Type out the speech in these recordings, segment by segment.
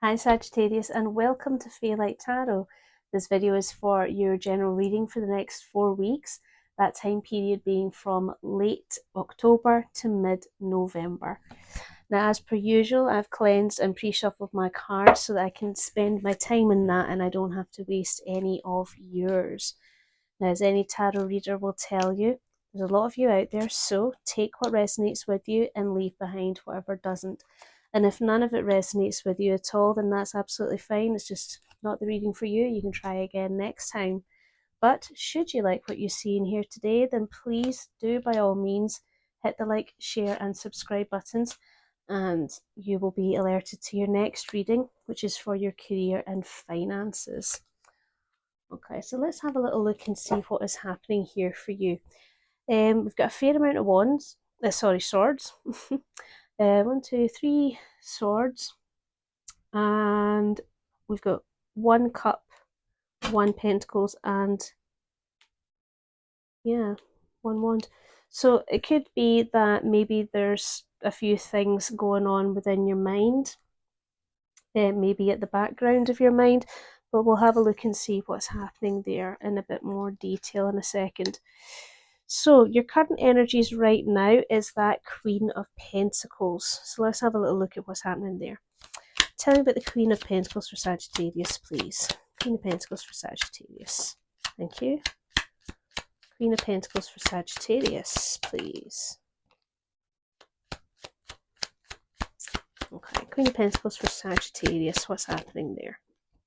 Hi Sagittarius, and welcome to Faylight Tarot. This video is for your general reading for the next 4 weeks, that time period being from late October to mid-November. Now, as per usual, I've cleansed and pre-shuffled my cards so that I can spend my time in that and I don't have to waste any of yours. Now, as any tarot reader will tell you, there's a lot of you out there, so take what resonates with you and leave behind whatever doesn't. And if none of it resonates with you at all, then that's absolutely fine. It's just not the reading for you. You can try again next time. But should you like what you see in here today, then please do by all means hit the like, share and subscribe buttons, and you will be alerted to your next reading, which is for your career and finances. Okay, so let's have a little look and see what is happening here for you. We've got a fair amount of wands, swords. 1, 2, 3 swords, and we've got 1 cup, 1 pentacles, and 1 wand. So it could be that maybe there's a few things going on within your mind, maybe at the background of your mind, but we'll have a look and see what's happening there in a bit more detail in a second. So your current energies right now is that Queen of Pentacles. So let's have a little look at what's happening there. Tell me about the Queen of Pentacles for Sagittarius, please. Queen of Pentacles for Sagittarius. Thank you. Queen of Pentacles for Sagittarius, please. Okay, Queen of Pentacles for Sagittarius. What's happening there?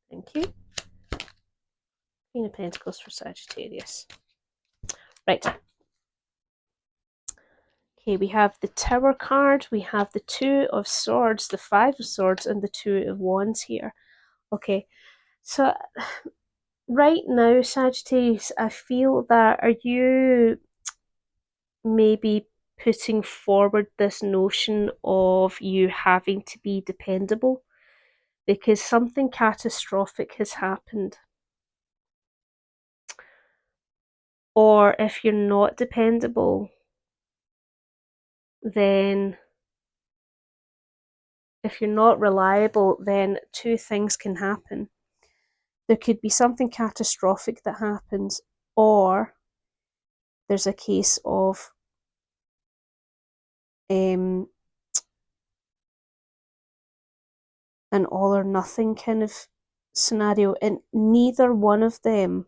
Thank you. Queen of Pentacles for Sagittarius. Right. Okay, we have the Tower card, we have the 2 of Swords, the 5 of Swords, and the 2 of Wands here. Okay, so right now, Sagittarius, I feel that are you maybe putting forward this notion of you having to be dependable because something catastrophic has happened? Or if you're not dependable, then if you're not reliable, then 2 things can happen. There could be something catastrophic that happens, or there's a case of an all or nothing kind of scenario, and neither one of them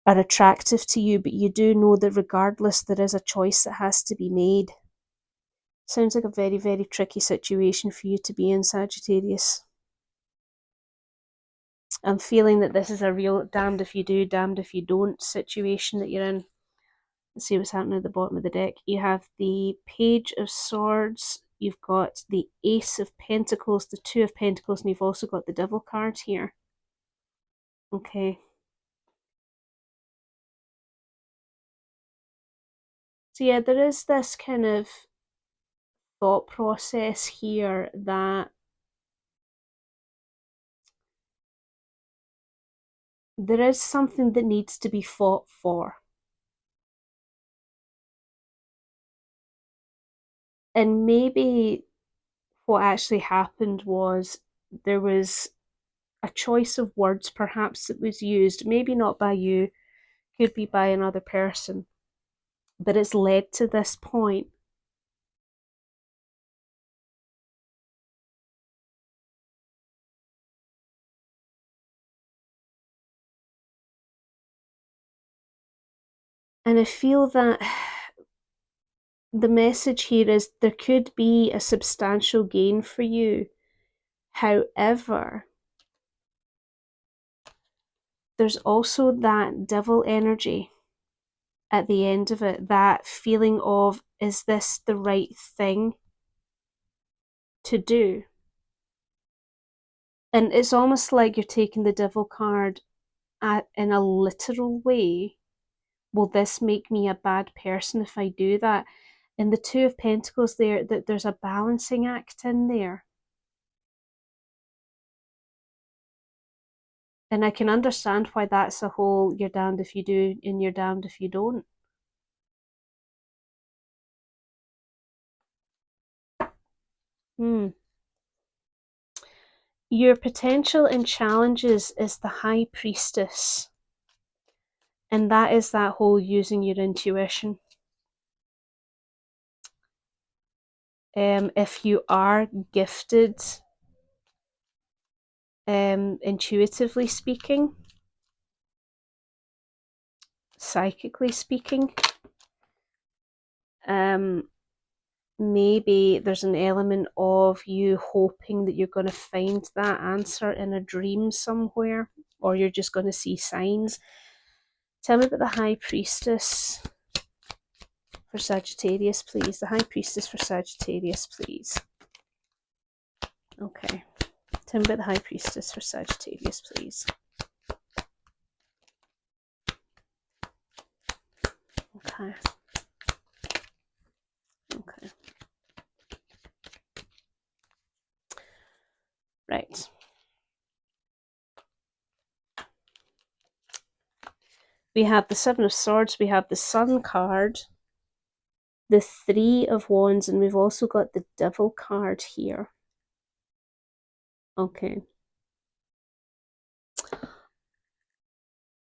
are attractive to you, but you do know that regardless there is a choice that has to be made. Sounds like a very, very tricky situation for you to be in, Sagittarius. I'm feeling that this is a real damned if you do, damned if you don't situation that you're in. Let's see what's happening at the bottom of the deck. You have the Page of Swords, you've got the Ace of Pentacles, the 2 of Pentacles, and you've also got the Devil card here. Okay. So yeah, there is this kind of thought process here that there is something that needs to be fought for. And maybe what actually happened was there was a choice of words perhaps that was used, maybe not by you, could be by another person, but it's led to this point. And I feel that the message here is there could be a substantial gain for you. However, there's also that devil energy at the end of it, that feeling of, is this the right thing to do? And it's almost like you're taking the devil card in a literal way. Will this make me a bad person if I do that? And the 2 of Pentacles there, that there's a balancing act in there. And I can understand why that's a whole you're damned if you do and you're damned if you don't. Your potential and challenges is the High Priestess. And that is that whole using your intuition. If you are gifted, intuitively speaking, psychically speaking, maybe there's an element of you hoping that you're going to find that answer in a dream somewhere, or you're just going to see signs. Tell me about the High Priestess for Sagittarius, please. The High Priestess for Sagittarius, please. Okay. Tell me about the High Priestess for Sagittarius, please. Okay. Okay. Right. We have the Seven of Swords, we have the Sun card, the Three of Wands, and we've also got the Devil card here. Okay.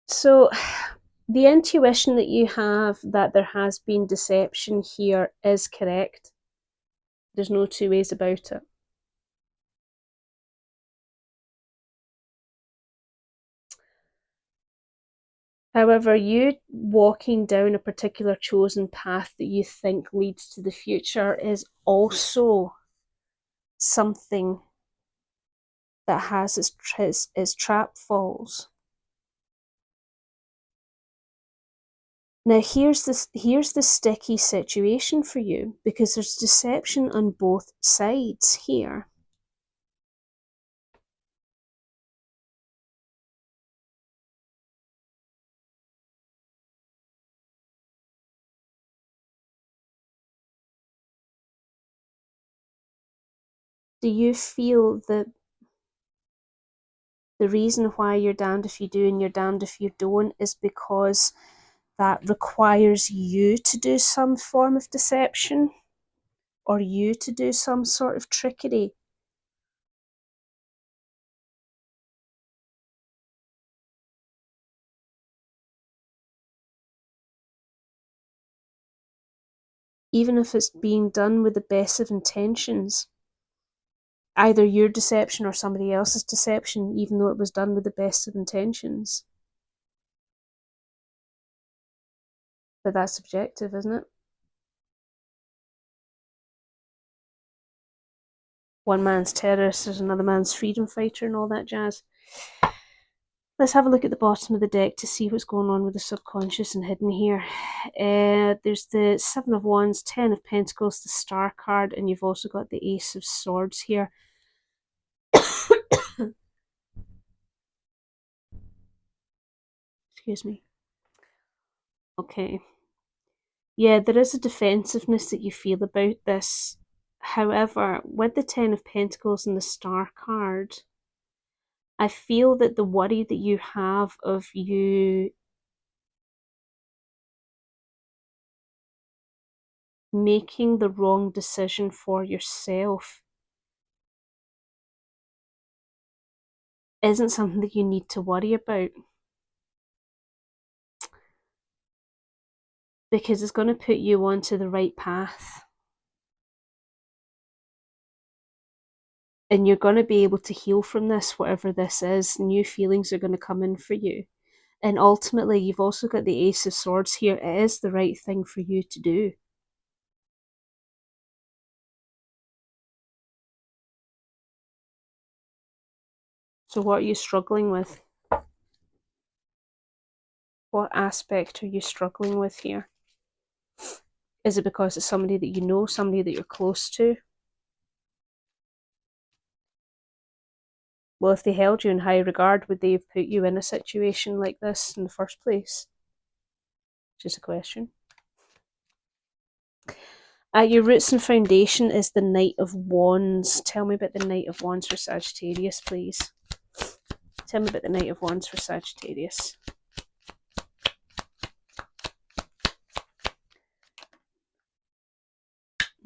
So the intuition that you have that there has been deception here is correct. There's no two ways about it. However, you walking down a particular chosen path that you think leads to the future is also something that has its trap falls. Now here's the sticky situation for you, because there's deception on both sides here. Do you feel that the reason why you're damned if you do and you're damned if you don't is because that requires you to do some form of deception, or you to do some sort of trickery? Even if it's being done with the best of intentions. Either your deception or somebody else's deception, even though it was done with the best of intentions. But that's subjective, isn't it? One man's terrorist is another man's freedom fighter and all that jazz. Let's have a look at the bottom of the deck to see what's going on with the subconscious and hidden here. There's the Seven of Wands, Ten of Pentacles, the Star card, and you've also got the Ace of Swords here. Excuse me. Okay. Yeah, there is a defensiveness that you feel about this. However, with the Ten of Pentacles and the Star card, I feel that the worry that you have of you making the wrong decision for yourself isn't something that you need to worry about, because it's going to put you onto the right path, and you're going to be able to heal from this, whatever this is. New feelings are going to come in for you, and ultimately you've also got the Ace of Swords here. It is the right thing for you to do. So what are you struggling with? What aspect are you struggling with here? Is it because it's somebody that you know, somebody that you're close to? Well, if they held you in high regard, would they have put you in a situation like this in the first place? Just a question. Your roots and foundation is the Knight of Wands. Tell me about the Knight of Wands for Sagittarius, please. Tell me about the Knight of Wands for Sagittarius.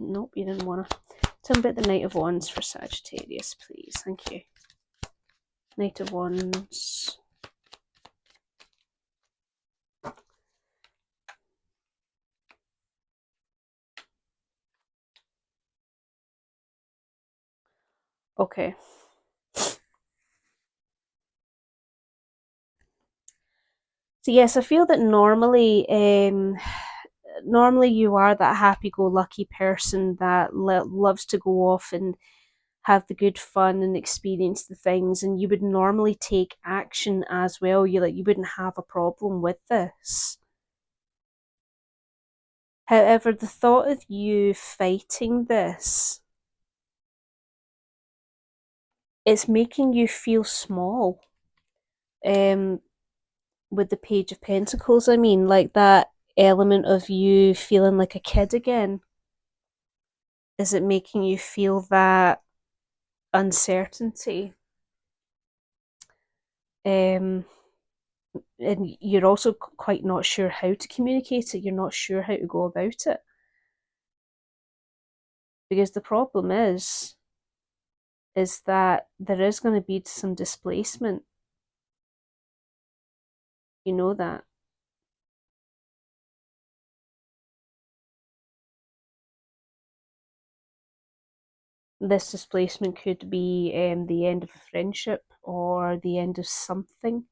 Nope, you didn't want to. Tell me about the Knight of Wands for Sagittarius, please. Thank you. Knight of Wands. Okay. So yes, I feel that normally you are that happy-go-lucky person that loves to go off and have the good fun and experience the things, and you would normally take action as well. You wouldn't have a problem with this. However, the thought of you fighting this, it's making you feel small. With the Page of Pentacles, I mean, like that element of you feeling like a kid again. Is it making you feel that uncertainty? And you're also quite not sure how to communicate it. You're not sure how to go about it. Because the problem is that there is going to be some displacement. You know that. This displacement could be the end of a friendship or the end of something.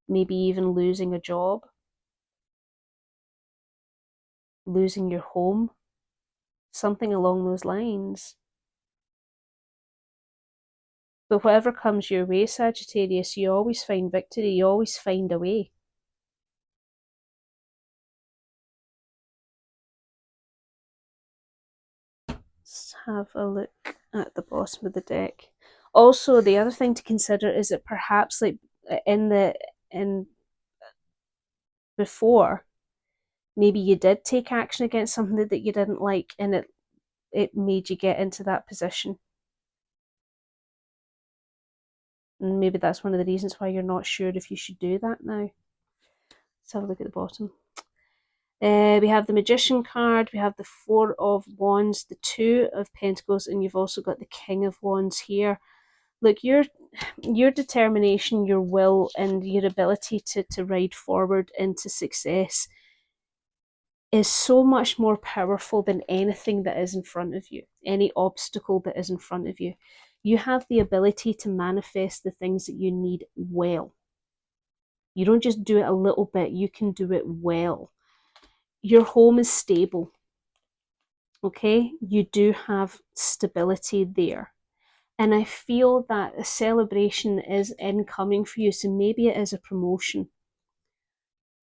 Maybe even losing a job, losing your home, something along those lines. But whatever comes your way, Sagittarius, you always find victory, you always find a way. Let's have a look at the bottom of the deck. Also, the other thing to consider is that perhaps like in before, maybe you did take action against something that you didn't like, and it made you get into that position. And maybe that's one of the reasons why you're not sure if you should do that now. Let's have a look at the bottom. We have the Magician card, we have the Four of Wands, the Two of Pentacles, and you've also got the King of Wands here. Look, your determination, your will, and your ability to ride forward into success is so much more powerful than anything that is in front of you, any obstacle that is in front of you. You have the ability to manifest the things that you need well. You don't just do it a little bit, you can do it well. Your home is stable. Okay, you do have stability there. And I feel that a celebration is incoming for you. So maybe it is a promotion.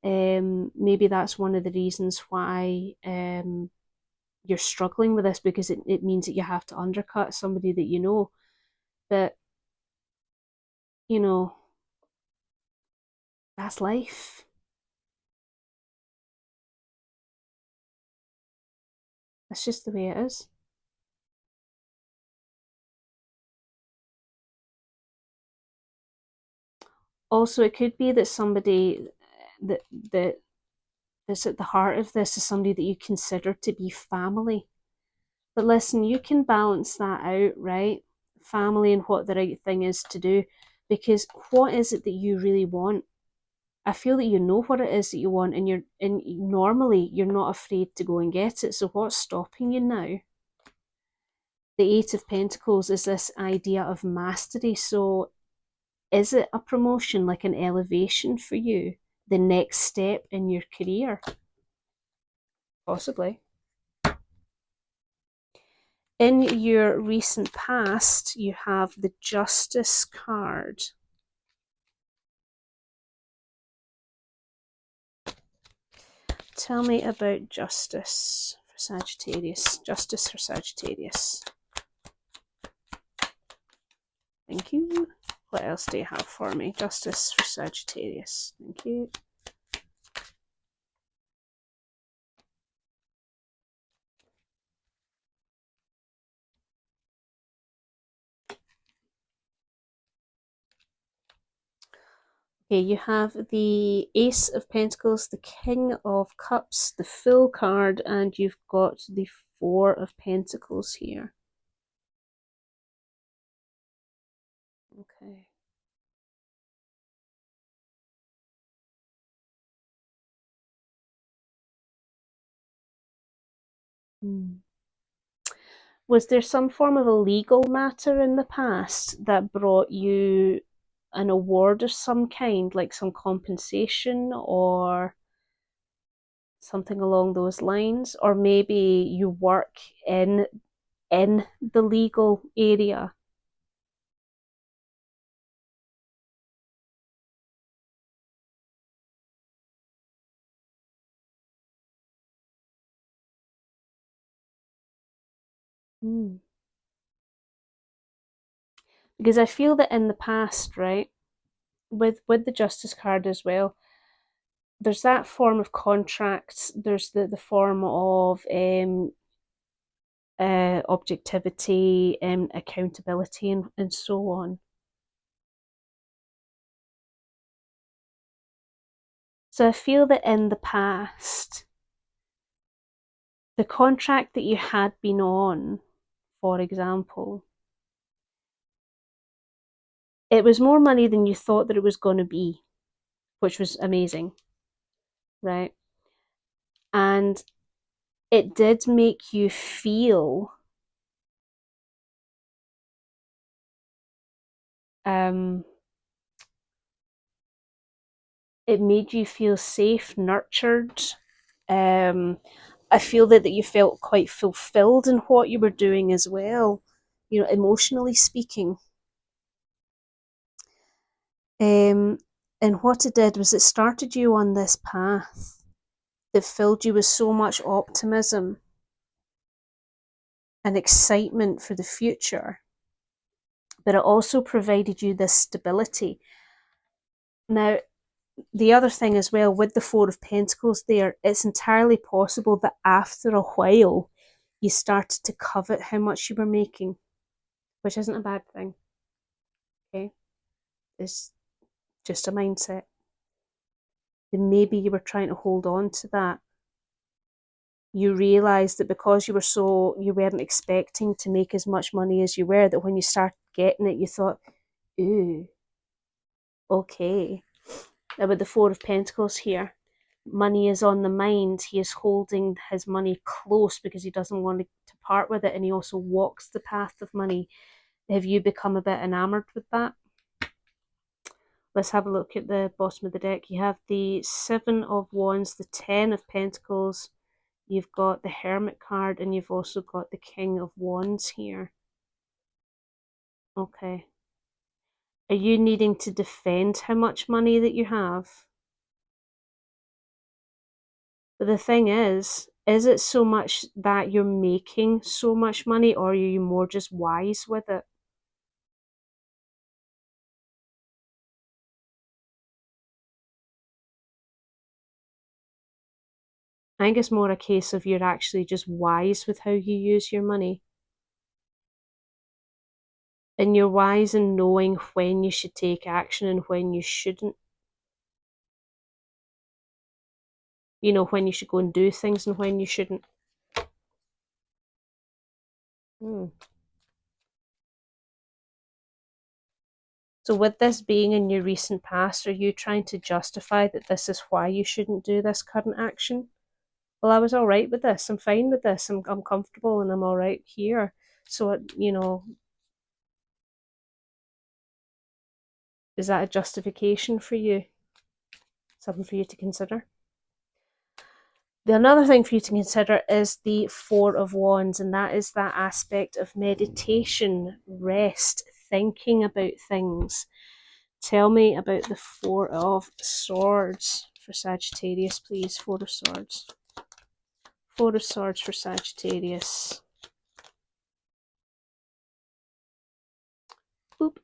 Maybe that's one of the reasons why you're struggling with this, because it means that you have to undercut somebody that you know. But, you know, that's life. That's just the way it is. Also, it could be that somebody that that's at the heart of this is somebody that you consider to be family. But listen, you can balance that out, right? Family and what the right thing is to do. Because what is it that you really want? I feel that you know what it is that you want, and normally you're not afraid to go and get it. So what's stopping you now? The Eight of Pentacles is this idea of mastery. So is it a promotion, like an elevation for you? The next step in your career? Possibly. In your recent past, you have the Justice card. Tell me about justice for Sagittarius. Justice for Sagittarius. Thank you. What else do you have for me? Justice for Sagittarius. Thank you. Okay, you have the Ace of Pentacles, the King of Cups, the Fool card, and you've got the Four of Pentacles here. Okay. Hmm. Was there some form of a legal matter in the past that brought you an award of some kind, like some compensation or something along those lines? Or maybe you work in the legal area? Hmm. Because I feel that in the past, right, with the justice card as well, there's that form of contracts. There's the form of objectivity and accountability and so on. So I feel that in the past, the contract that you had been on, for example, it was more money than you thought that it was going to be, which was amazing, right? And it did make you feel um, it made you feel safe, nurtured. Um, I feel that you felt quite fulfilled in what you were doing as well, you know, emotionally speaking. Um, and what it did was it started you on this path that filled you with so much optimism and excitement for the future, but it also provided you this stability. Now, the other thing as well with the Four of Pentacles there, it's entirely possible that after a while you started to covet how much you were making, which isn't a bad thing. Okay, it's just a mindset. Then maybe you were trying to hold on to that. You realised that because you weren't expecting to make as much money as you were, that when you started getting it, you thought, ooh, okay. Now with the Four of Pentacles here, money is on the mind. He is holding his money close because he doesn't want to part with it, and he also walks the path of money. Have you become a bit enamored with that? Let's have a look at the bottom of the deck. You have the Seven of Wands, the Ten of Pentacles, you've got the Hermit card, and you've also got the King of Wands here. Okay. Are you needing to defend how much money that you have? But the thing is it so much that you're making so much money, or are you more just wise with it? I think it's more a case of you're actually just wise with how you use your money. And you're wise in knowing when you should take action and when you shouldn't. You know, when you should go and do things and when you shouldn't. Hmm. So with this being in your recent past, are you trying to justify that this is why you shouldn't do this current action? Well, I was all right with this. I'm fine with this. I'm comfortable and I'm all right here. So, you know, is that a justification for you? Something for you to consider? The another thing for you to consider is the Four of Wands, and that is that aspect of meditation, rest, thinking about things. Tell me about the Four of Swords for Sagittarius, please. Four of Swords. Four of Swords for Sagittarius. Boop.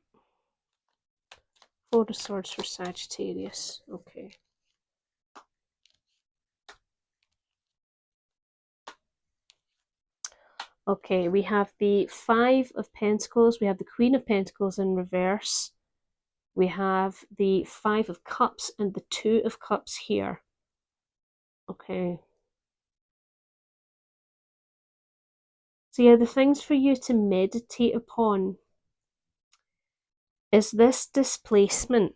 Four of Swords for Sagittarius. Okay. Okay, we have the Five of Pentacles. We have the Queen of Pentacles in reverse. We have the Five of Cups and the Two of Cups here. Okay. So yeah, the things for you to meditate upon is this displacement.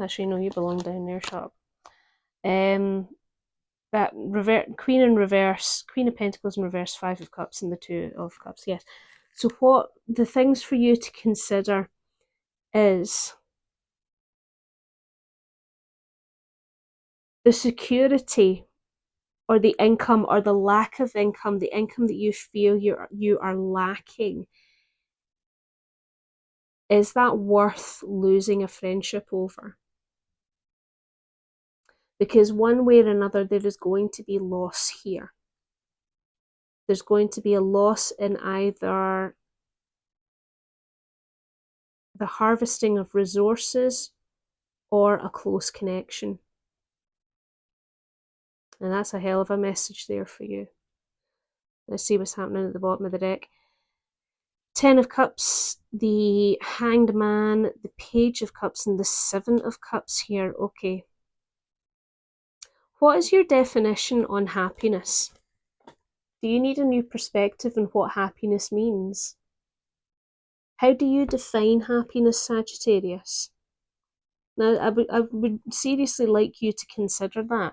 Actually, no, you belong down there, shut up. that Queen in reverse, Queen of Pentacles in reverse, Five of Cups, and the Two of Cups. Yes. So what the things for you to consider is the security or the income or the lack of income, the income that you feel you are lacking. Is that worth losing a friendship over? Because one way or another, there is going to be loss here. There's going to be a loss in either the harvesting of resources or a close connection. And that's a hell of a message there for you. Let's see what's happening at the bottom of the deck. Ten of Cups, the Hanged Man, the Page of Cups, and the Seven of Cups here. Okay. What is your definition on happiness? Do you need a new perspective on what happiness means? How do you define happiness, Sagittarius? Now, I would seriously like you to consider that.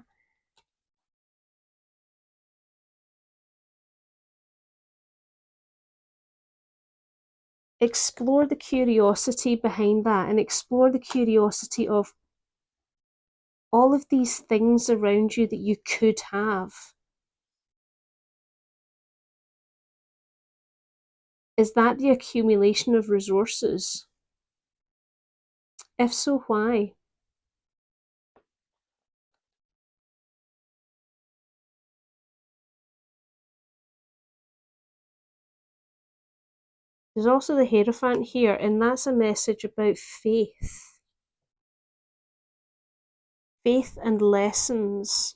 Explore the curiosity behind that and explore the curiosity of all of these things around you that you could have. Is that the accumulation of resources? If so, why? There's also the Hierophant here, and that's a message about faith. Faith and lessons.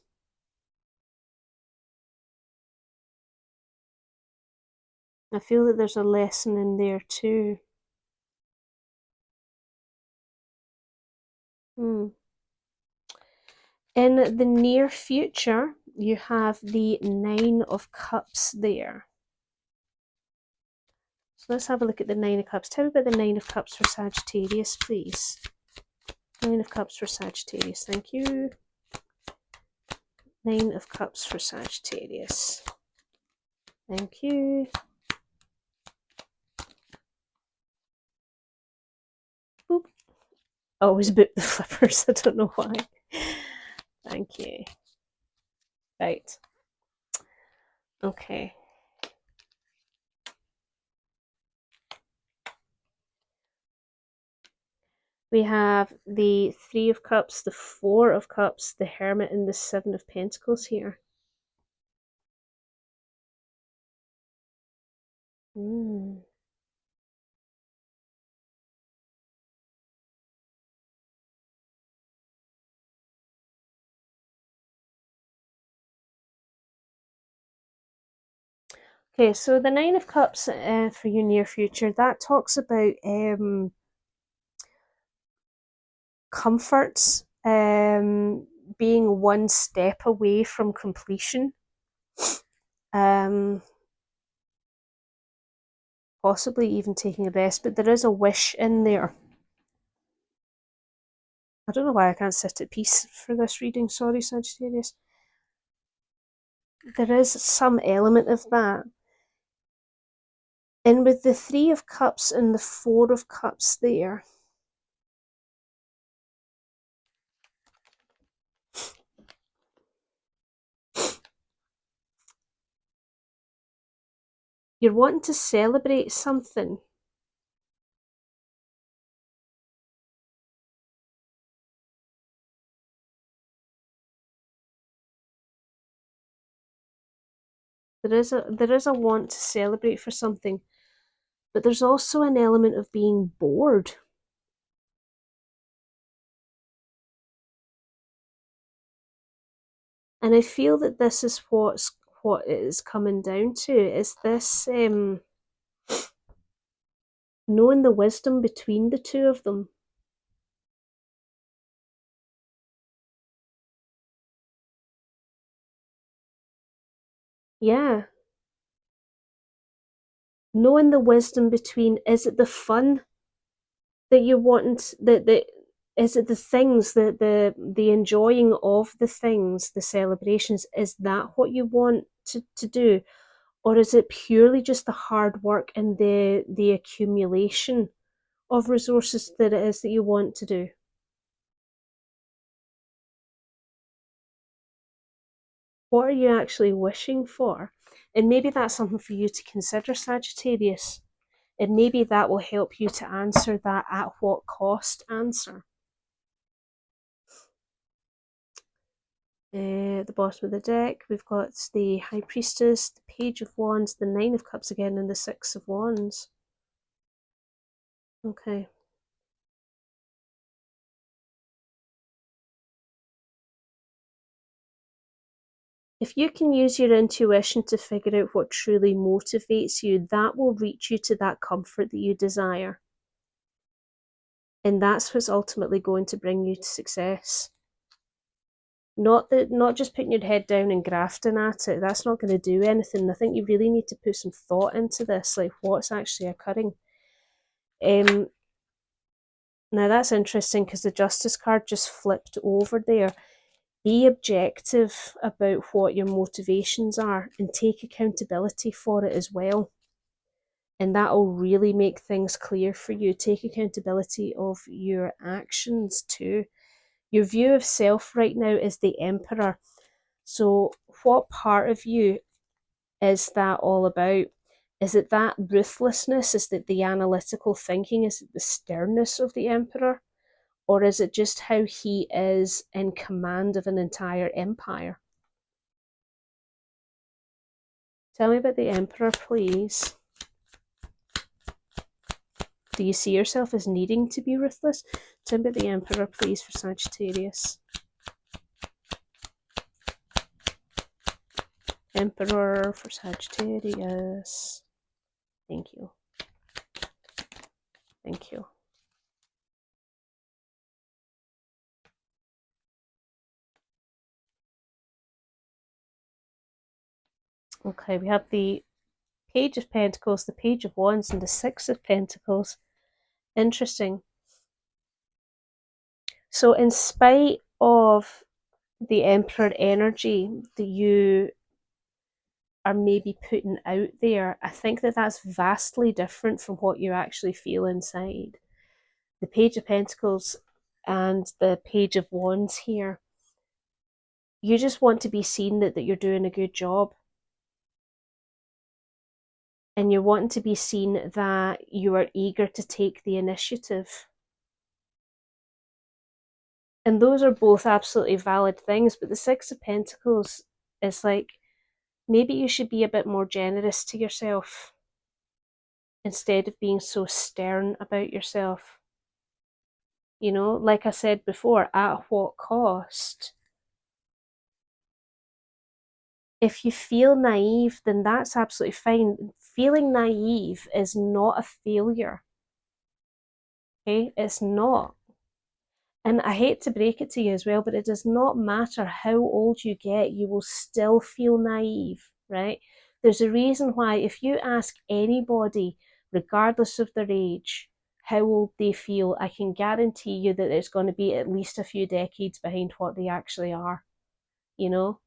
I feel that there's a lesson in there too. In the near future, you have the Nine of Cups there. So let's have a look at the Nine of Cups. Tell me about the Nine of Cups for Sagittarius, please. Nine of Cups for Sagittarius. Thank you. Nine of Cups for Sagittarius. Thank you. Boop. Always boot the flippers. I don't know why. Thank you. Right. Okay. We have the Three of Cups, the Four of Cups, the Hermit, and the Seven of Pentacles here. Okay, so the Nine of Cups for your near future, that talks about comforts, being one step away from completion, possibly even taking a rest, but there is a wish in there. I don't know why I can't sit at peace for this reading, sorry Sagittarius. There is some element of that. And with the Three of Cups and the Four of Cups there, you're wanting to celebrate something. There is a want to celebrate for something, but there's also an element of being bored. And I feel that this is what it is coming down to, is this knowing the wisdom between the two of them. Yeah. Knowing the wisdom between, is it the fun that you want, that Is it the things, the enjoying of the things, the celebrations, is that what you want to do? Or is it purely just the hard work and the accumulation of resources that it is that you want to do? What are you actually wishing for? And maybe that's something for you to consider, Sagittarius. And maybe that will help you to answer that at what cost answer. At the bottom of the deck, we've got the High Priestess, the Page of Wands, the Nine of Cups again, and the Six of Wands. Okay. If you can use your intuition to figure out what truly motivates you, that will reach you to that comfort that you desire. And that's what's ultimately going to bring you to success. Not just putting your head down and grafting at it. That's not going to do anything. I think you really need to put some thought into this, like what's actually occurring. Now that's interesting because the Justice card just flipped over there. Be objective about what your motivations are and take accountability for it as well. And that'll really make things clear for you. Take accountability of your actions too. Your view of self right now is the Emperor. So what part of you is that all about? Is it that ruthlessness? Is it the analytical thinking? Is it the sternness of the Emperor? Or is it just how he is in command of an entire empire? Tell me about the Emperor, please. Do you see yourself as needing to be ruthless? Tell me about the Emperor, please, for Sagittarius. Emperor for Sagittarius. Thank you. Thank you. Okay, we have the Page of Pentacles, the Page of Wands, and the Six of Pentacles. Interesting. So in spite of the Emperor energy that you are maybe putting out there, I think that that's vastly different from what you actually feel inside. The Page of Pentacles and the Page of Wands here, you just want to be seen that you're doing a good job. And you're wanting to be seen that you are eager to take the initiative. And those are both absolutely valid things, but the Six of Pentacles is like, maybe you should be a bit more generous to yourself instead of being so stern about yourself. You know, like I said before, at what cost? If you feel naive, then that's absolutely fine. Feeling naive is not a failure. Okay, it's not. And I hate to break it to you as well, but it does not matter how old you get, you will still feel naive, right? There's a reason why if you ask anybody, regardless of their age, how old they feel, I can guarantee you that it's going to be at least a few decades behind what they actually are, you know?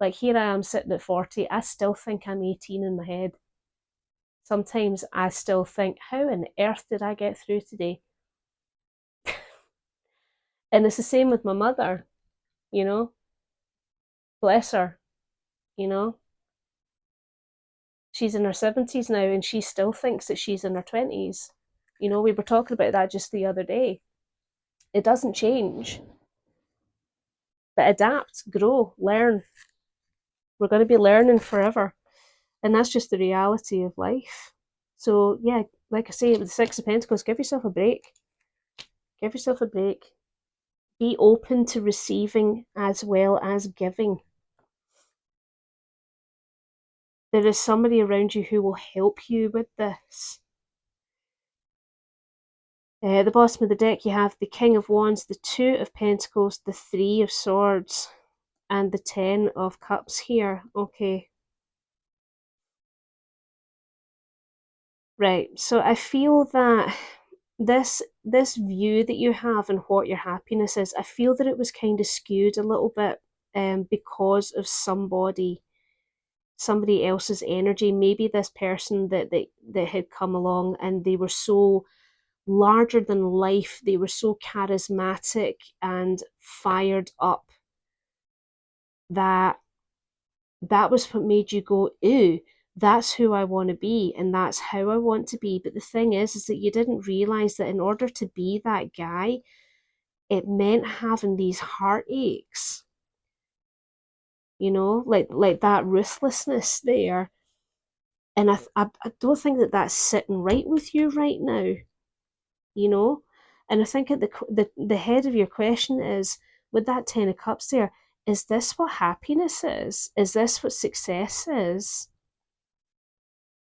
Like here I am sitting at 40, I still think I'm 18 in my head. Sometimes I still think, how on earth did I get through today? And it's the same with my mother, you know? Bless her, you know? She's in her 70s now and she still thinks that she's in her 20s. You know, we were talking about that just the other day. It doesn't change. But adapt, grow, learn. We're going to be learning forever. And that's just the reality of life. So, yeah, like I say, with the Six of Pentacles, give yourself a break. Give yourself a break. Be open to receiving as well as giving. There is somebody around you who will help you with this. At the bottom of the deck, you have the King of Wands, the Two of Pentacles, the Three of Swords, and the Ten of Cups here. Okay. Right, so I feel that this view that you have and what your happiness is, I feel that it was kind of skewed a little bit because of somebody else's energy. Maybe this person that had come along, and they were so larger than life, they were so charismatic and fired up, that was what made you go, ooh, that's who I want to be, and that's how I want to be. But the thing is that you didn't realize that in order to be that guy, it meant having these heartaches, like that ruthlessness there. And I don't think that that's sitting right with you right now, you know. And I think at the head of your question is, with that 10 of Cups there, is this what happiness is this what success is?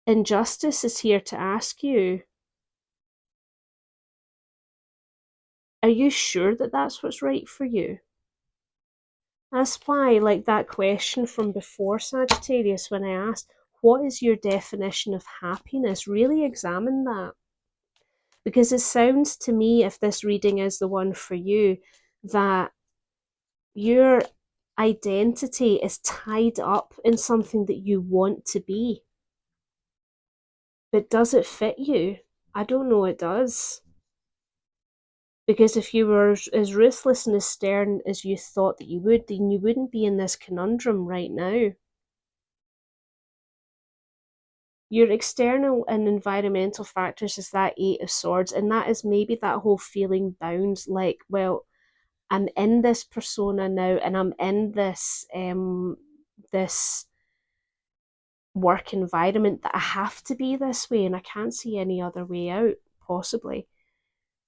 And Justice is here to ask you, are you sure that that's what's right for you? That's why, like that question from before, Sagittarius, when I asked, what is your definition of happiness? Really examine that. Because it sounds to me, if this reading is the one for you, that your identity is tied up in something that you want to be. But does it fit you? I don't know it does. Because if you were as ruthless and as stern as you thought that you would, then you wouldn't be in this conundrum right now. Your external and environmental factors is that 8 of Swords, and that is maybe that whole feeling bound, like, well, I'm in this persona now, and I'm in this work environment that I have to be this way, and I can't see any other way out, possibly.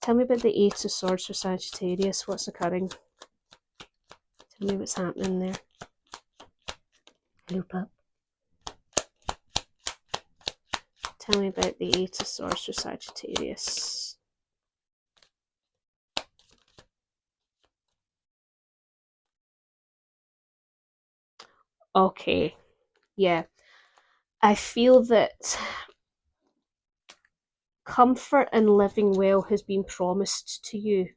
Tell me about the 8 of Swords for Sagittarius. What's occurring? Tell me what's happening there. Loop up. Tell me about the 8 of Swords for Sagittarius. Okay, yeah. I feel that comfort and living well has been promised to you.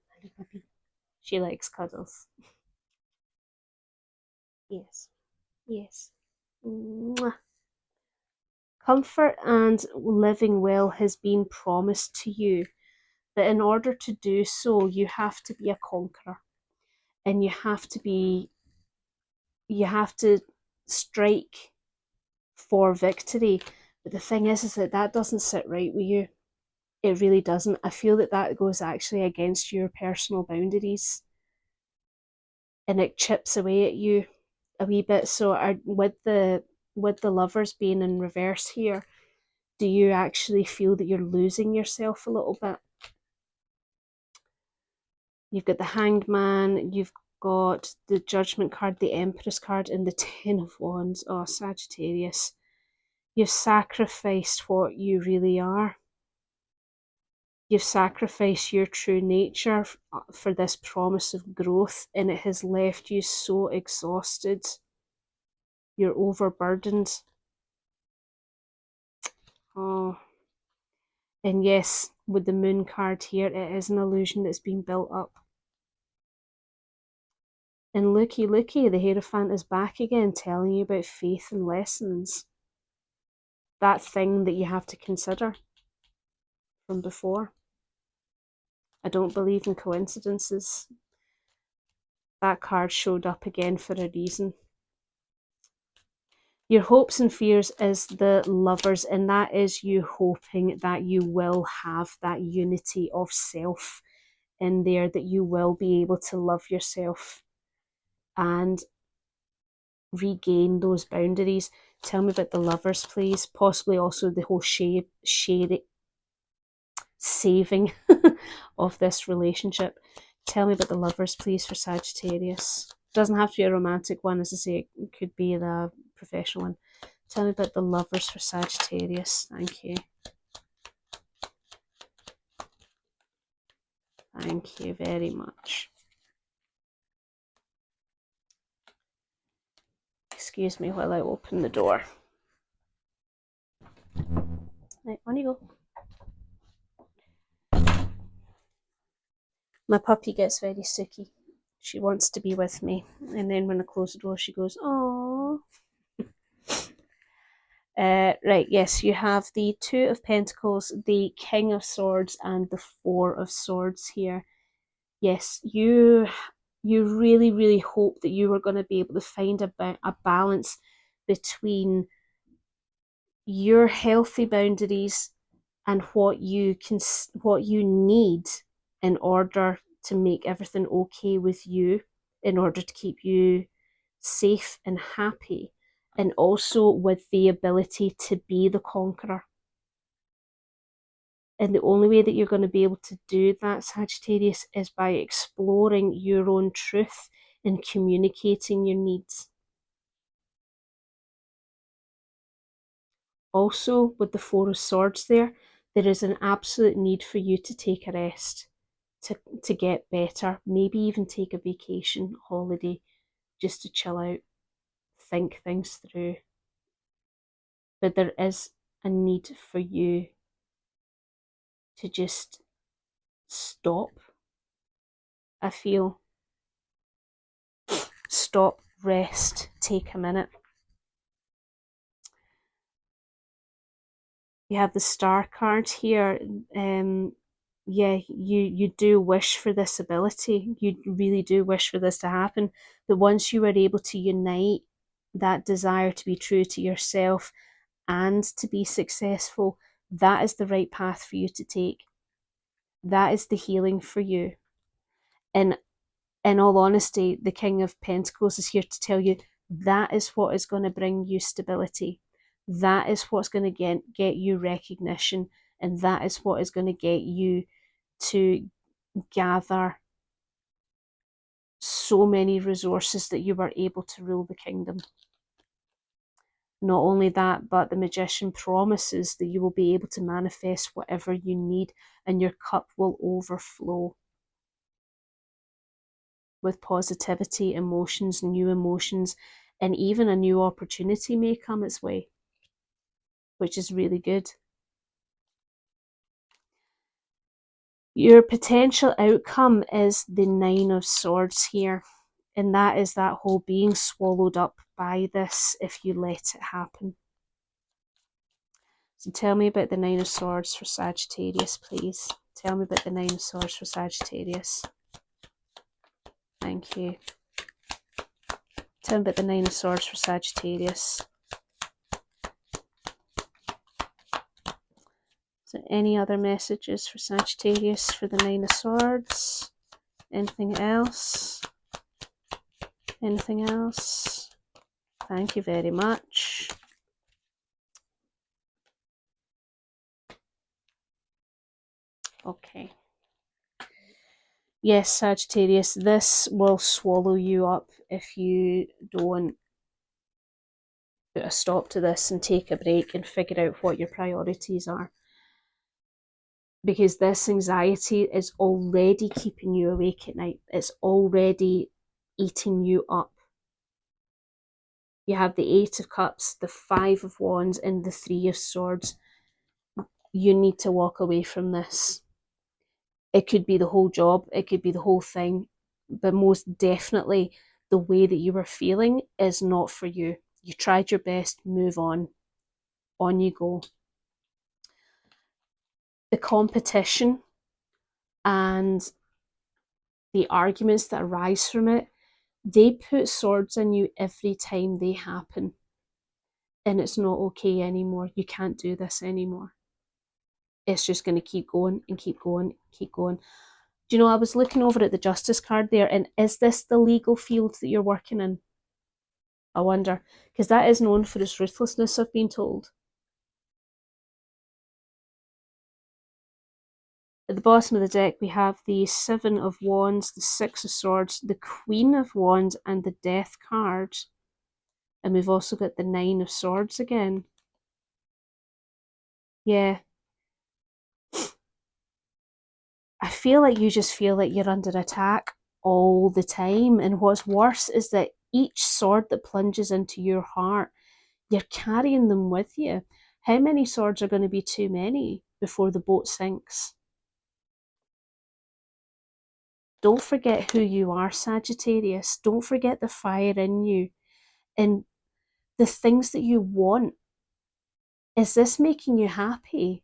She likes cuddles. Yes, yes. Mwah. Comfort and living well has been promised to you, but in order to do so, you have to be a conqueror, and you have to strike for victory. But the thing is that doesn't sit right with you. It really doesn't. I feel that goes actually against your personal boundaries, and it chips away at you a wee bit. So with the Lovers being in reverse here, do you actually feel that you're losing yourself a little bit? You've got the Hanged Man, you've got the Judgment card, the Empress card, and the 10 of Wands. Oh, Sagittarius, you've sacrificed what you really are. You've sacrificed your true nature for this promise of growth, and it has left you so exhausted. You're overburdened. Oh. And yes, with the Moon card here, it is an illusion that's been built up. And looky, the Hierophant is back again, telling you about faith and lessons. That thing that you have to consider from before. I don't believe in coincidences. That card showed up again for a reason. Your hopes and fears is the Lovers, and that is you hoping that you will have that unity of self in there, that you will be able to love yourself and regain those boundaries. Tell me about the Lovers, please. Possibly also the whole saving of this relationship. Tell me about the Lovers, please, for Sagittarius. It doesn't have to be a romantic one, as I say, it could be the professional one. Tell me about the Lovers for Sagittarius. Thank you. Thank you very much. Excuse me while I open the door. Right, on you go. My puppy gets very sooky. She wants to be with me. And then when I close the door, she goes, "Aww." Right, yes, you have the Two of Pentacles, the King of Swords, and the Four of Swords here. Yes, you really, really hope that you are going to be able to find a balance between your healthy boundaries and what you need in order to make everything okay with you, in order to keep you safe and happy, and also with the ability to be the conqueror. And the only way that you're going to be able to do that, Sagittarius, is by exploring your own truth and communicating your needs. Also, with the Four of Swords there is an absolute need for you to take a rest, to get better, maybe even take a vacation, holiday, just to chill out, think things through. But there is a need for you to just stop, I feel. Stop, rest, take a minute. You have the Star card here. Yeah, you do wish for this ability. You really do wish for this to happen. But once you are able to unite that desire to be true to yourself and to be successful, that is the right path for you to take. That is the healing for you. And in all honesty, the King of Pentacles is here to tell you that is what is going to bring you stability. That is what's going to get you recognition. And that is what is going to get you to gather so many resources that you are able to rule the kingdom. Not only that, but the Magician promises that you will be able to manifest whatever you need and your cup will overflow with positivity, emotions, new emotions, and even a new opportunity may come its way, which is really good. Your potential outcome is the Nine of Swords here, and that is that whole being swallowed up by this if you let it happen. So tell me about the Nine of Swords for Sagittarius, please. Tell me about the Nine of Swords for Sagittarius. Thank you. Tell me about the Nine of Swords for Sagittarius. Is there any other messages for Sagittarius for the Nine of Swords? Anything else? Anything else? Thank you very much. Okay. Yes, Sagittarius, this will swallow you up if you don't put a stop to this and take a break and figure out what your priorities are. Because this anxiety is already keeping you awake at night. It's already eating you up. You have the Eight of Cups, the Five of Wands, and the Three of Swords. You need to walk away from this. It could be the whole job, it could be the whole thing, but most definitely the way that you are feeling is not for you. You tried your best, move on. On you go. The competition and the arguments that arise from it, they put swords in you every time they happen. And it's not okay anymore. You can't do this anymore. It's just going to keep going and keep going, keep going. Do you know, I was looking over at the Justice card there, and is this the legal field that you're working in? I wonder, because that is known for its ruthlessness, I've been told. At the bottom of the deck, we have the Seven of Wands, the Six of Swords, the Queen of Wands, and the Death card. And we've also got the Nine of Swords again. Yeah. I feel like you just feel like you're under attack all the time. And what's worse is that each sword that plunges into your heart, you're carrying them with you. How many swords are going to be too many before the boat sinks? Don't forget who you are, Sagittarius. Don't forget the fire in you and the things that you want. Is this making you happy?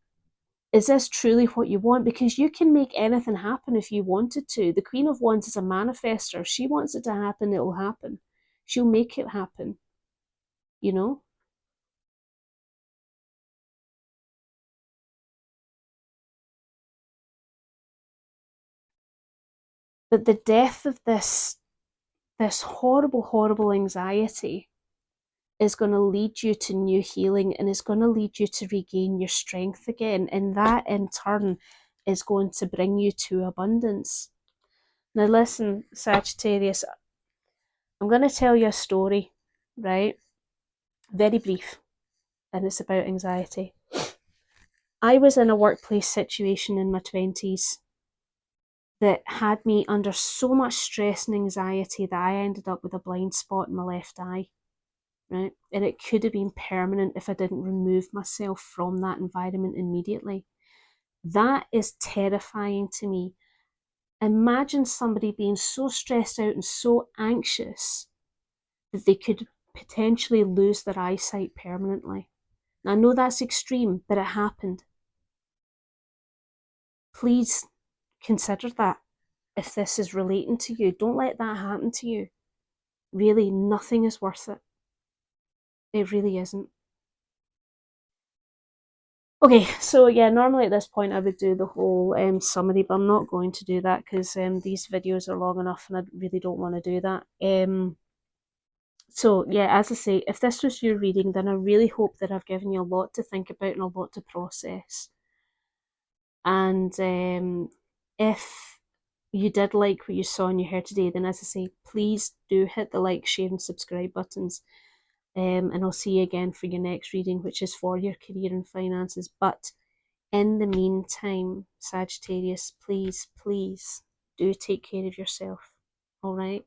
Is this truly what you want? Because you can make anything happen if you wanted to. The Queen of Wands is a manifester. If she wants it to happen, it will happen. She'll make it happen, you know? But the depth of this horrible, horrible anxiety is going to lead you to new healing, and is going to lead you to regain your strength again. And that in turn is going to bring you to abundance. Now, listen, Sagittarius, I'm going to tell you a story, right? Very brief, and it's about anxiety. I was in a workplace situation in my 20s that had me under so much stress and anxiety that I ended up with a blind spot in my left eye. Right? And it could have been permanent if I didn't remove myself from that environment immediately. That is terrifying to me. Imagine somebody being so stressed out and so anxious that they could potentially lose their eyesight permanently. Now, I know that's extreme, but it happened. Please consider that if this is relating to you. Don't let that happen to you. Really, nothing is worth it. It really isn't. Okay, so yeah, normally at this point I would do the whole summary, but I'm not going to do that because these videos are long enough and I really don't want to do that. So yeah, as I say, if this was your reading, then I really hope that I've given you a lot to think about and a lot to process. And if you did like what you saw and you heard today, then as I say, please do hit the like, share and subscribe buttons. And I'll see you again for your next reading, which is for your career and finances. But in the meantime, Sagittarius, please, please do take care of yourself. All right?